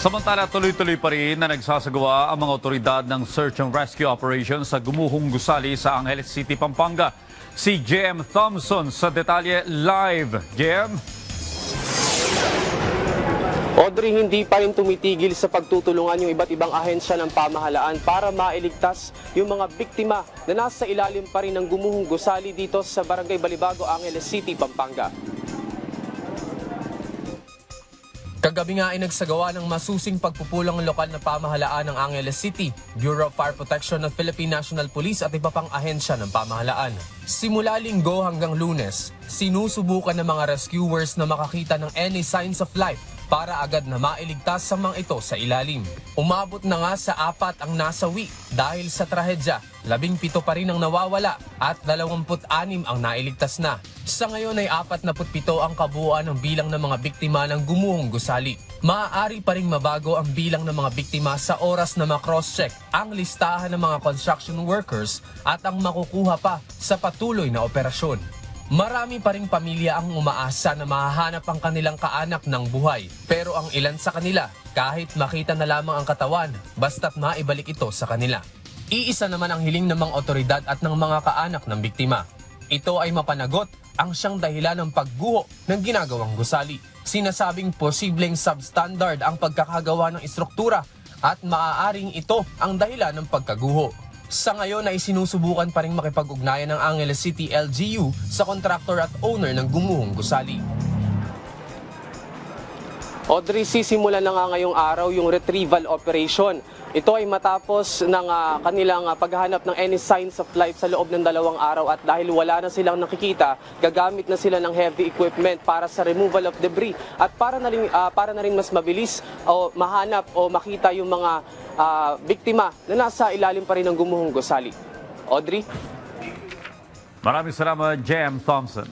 Samantala, tuloy-tuloy pa rin na nagsasagawa ang mga otoridad ng search and rescue operation sa gumuhong gusali sa Angeles City, Pampanga. Si JM Thompson sa detalye live. JM? Audrey, hindi pa rin tumitigil sa pagtutulungan yung iba't ibang ahensya ng pamahalaan para mailigtas yung mga biktima na nasa ilalim pa rin ng gumuhong gusali dito sa Barangay Balibago, Angeles City, Pampanga. Kagabi nga ay nagsagawa ng masusing pagpupulong ng lokal na pamahalaan ng Angeles City, Bureau of Fire Protection ng Philippine National Police at iba pang ahensya ng pamahalaan. Simula Linggo hanggang Lunes, sinusubukan ng mga rescuers na makakita ng any signs of life para agad na mailigtas sa mga ito sa ilalim. Umabot na nga sa 4 ang nasawi dahil sa trahedya, 17 pa rin ang nawawala at 26 ang nailigtas na. Sa ngayon ay 47 ang kabuuan ng bilang ng mga biktima ng gumuhong gusali. Maaari pa ring mabago ang bilang ng mga biktima sa oras na ma-cross-check ang listahan ng mga construction workers at ang makukuha pa sa patuloy na operasyon. Marami pa ring pamilya ang umaasa na mahahanap ang kanilang kaanak ng buhay. Pero ang ilan sa kanila, kahit makita na lamang ang katawan, basta't maibalik ito sa kanila. Iisa naman ang hiling ng mga otoridad at ng mga kaanak ng biktima. Ito ay mapanagot ang siyang dahilan ng pagguho ng ginagawang gusali. Sinasabing posibleng substandard ang pagkakagawa ng istruktura at maaaring ito ang dahilan ng pagkaguho. Sa ngayon ay sinusubukan pa rin makipag-ugnayan ng Angeles City LGU sa contractor at owner ng gumuhong gusali. Audrey, sisimulan na nga ngayong araw yung retrieval operation. Ito ay matapos ng kanilang paghahanap ng any signs of life sa loob ng 2 araw at dahil wala na silang nakikita, gagamit na sila ng heavy equipment para sa removal of debris at para na rin mas mabilis o mahanap o makita yung mga biktima na nasa ilalim pa rin ng gumuhong gusali. Audrey? Maraming salamat, JM Thompson.